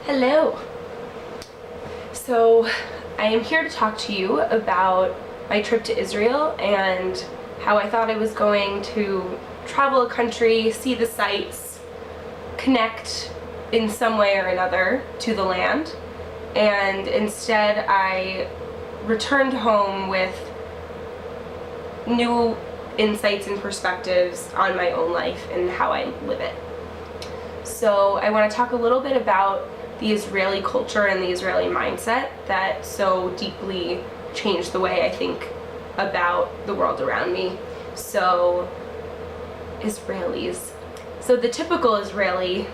Hello. So I am here to talk to you about my trip to Israel and how I thought I was going to travel a country, see the sights, connect in some way or another to the land, and instead I returned home with new insights and perspectives on my own life and how I live it. So I want to talk a little bit about the Israeli culture and the Israeli mindset that so deeply changed the way I think about the world around me. So, Israelis. So the typical Israeli,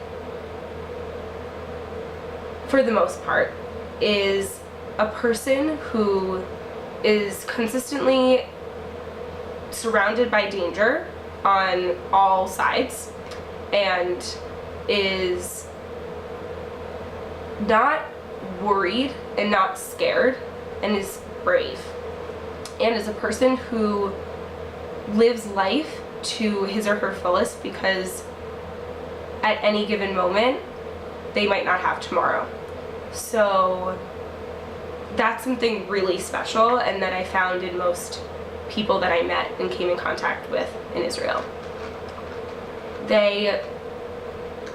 for the most part, is a person who is consistently surrounded by danger on all sides and is not worried and not scared and is brave and is a person who lives life to his or her fullest because at any given moment they might not have tomorrow. So that's something really special and that I found in most people that I met and came in contact with in Israel. They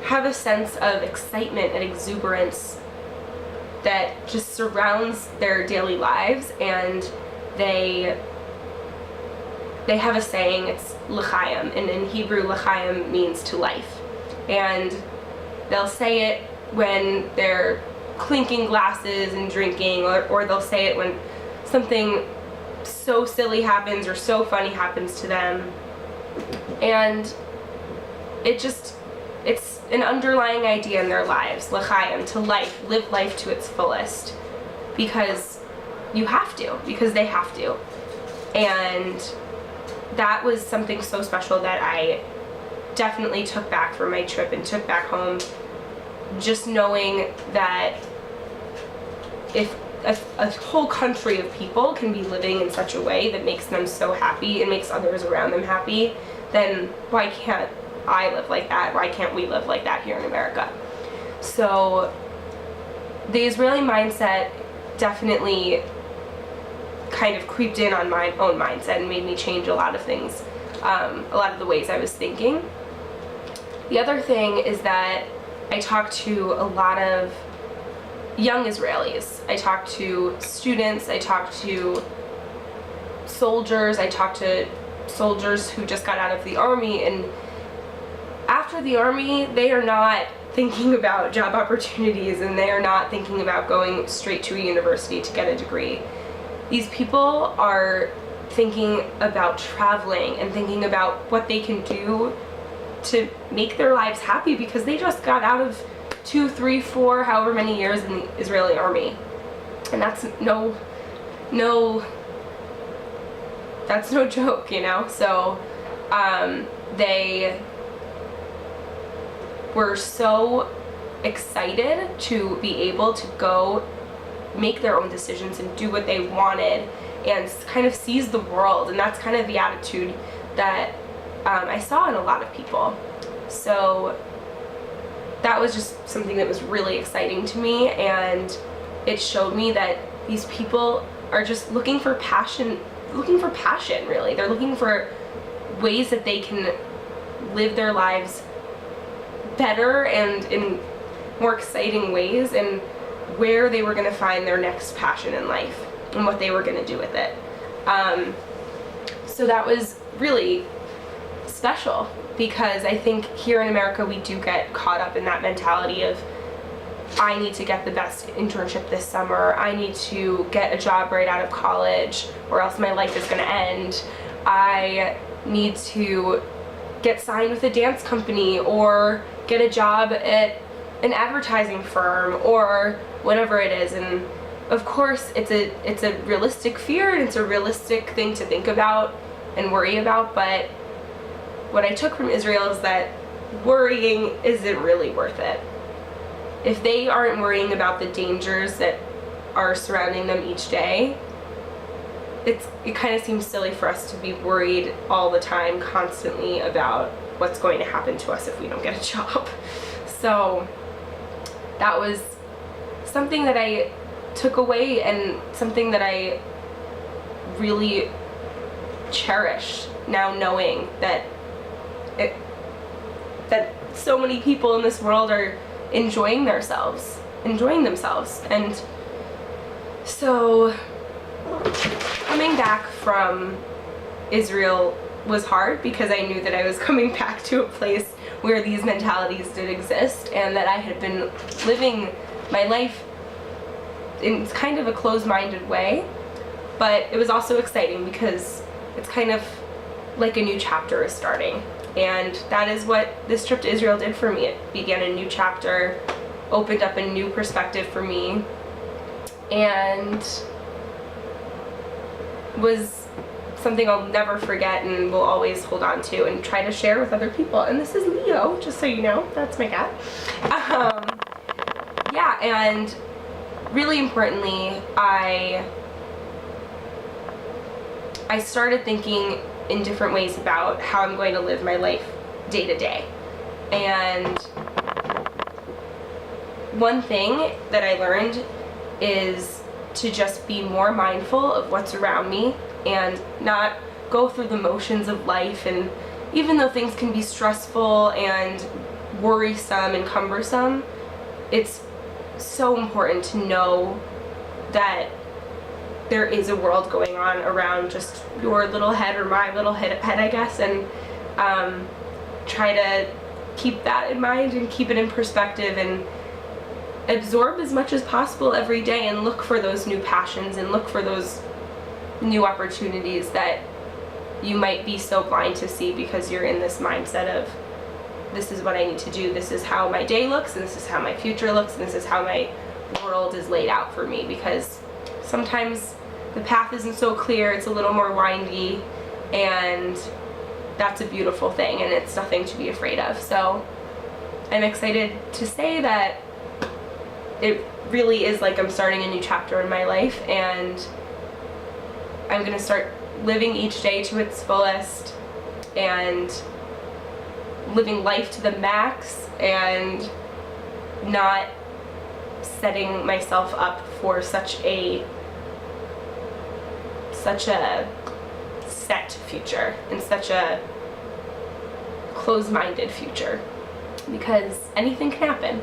have a sense of excitement and exuberance that just surrounds their daily lives, and they have a saying, it's l'chaim, and in Hebrew l'chaim means to life, and they'll say it when they're clinking glasses and drinking, or they'll say it when something so silly happens or so funny happens to them, and it's an underlying idea in their lives, l'chaim, to live life to its fullest, because you have to, because they have to. And that was something so special that I definitely took back from my trip and took back home, just knowing that if a whole country of people can be living in such a way that makes them so happy and makes others around them happy, then why can't I live like that? Why can't we live like that here in America? So the Israeli mindset definitely kind of creeped in on my own mindset and made me change a lot of things, a lot of the ways I was thinking. The other thing is that I talked to a lot of young Israelis. I talked to students, I talked to soldiers, I talked to soldiers who just got out of the army, and after the army, they are not thinking about job opportunities and they are not thinking about going straight to a university to get a degree. These people are thinking about traveling and thinking about what they can do to make their lives happy because they just got out of 2, 3, 4, however many years in the Israeli army. And that's no joke, you know? So, they were so excited to be able to go make their own decisions and do what they wanted and kind of seize the world, and that's kind of the attitude that I saw in a lot of people. So that was just something that was really exciting to me, and it showed me that these people are just looking for passion really. They're looking for ways that they can live their lives better and in more exciting ways, and where they were going to find their next passion in life and what they were going to do with it. So that was really special because I think here in America we do get caught up in that mentality of I need to get the best internship this summer, I need to get a job right out of college or else my life is going to end, I need to get signed with a dance company or get a job at an advertising firm or whatever it is. And of course it's a realistic fear and it's a realistic thing to think about and worry about, but what I took from Israel is that worrying isn't really worth it. If they aren't worrying about the dangers that are surrounding them each day, it kind of seems silly for us to be worried all the time, constantly, about what's going to happen to us if we don't get a job. So that was something that I took away and something that I really cherish now, knowing that that so many people in this world are enjoying themselves. And so coming back from Israel was hard, because I knew that I was coming back to a place where these mentalities did exist, and that I had been living my life in kind of a closed-minded way. But it was also exciting because it's kind of like a new chapter is starting. And that is what this trip to Israel did for me. It began a new chapter, opened up a new perspective for me, and was something I'll never forget and will always hold on to and try to share with other people. And this is Leo, just so you know. That's my cat. Yeah, and really importantly, I started thinking in different ways about how I'm going to live my life day to day. And one thing that I learned is to just be more mindful of what's around me and not go through the motions of life. And even though things can be stressful and worrisome and cumbersome, it's so important to know that there is a world going on around just your little head, or my little head, I guess, and try to keep that in mind and keep it in perspective and absorb as much as possible every day, and look for those new passions and look for those new opportunities that you might be so blind to see because you're in this mindset of, this is what I need to do, this is how my day looks, and this is how my future looks, and this is how my world is laid out for me. Because sometimes the path isn't so clear, it's a little more windy, and that's a beautiful thing, and it's nothing to be afraid of. So I'm excited to say that it really is like I'm starting a new chapter in my life, and I'm gonna start living each day to its fullest and living life to the max, and not setting myself up for such a set future and such a closed-minded future, because anything can happen.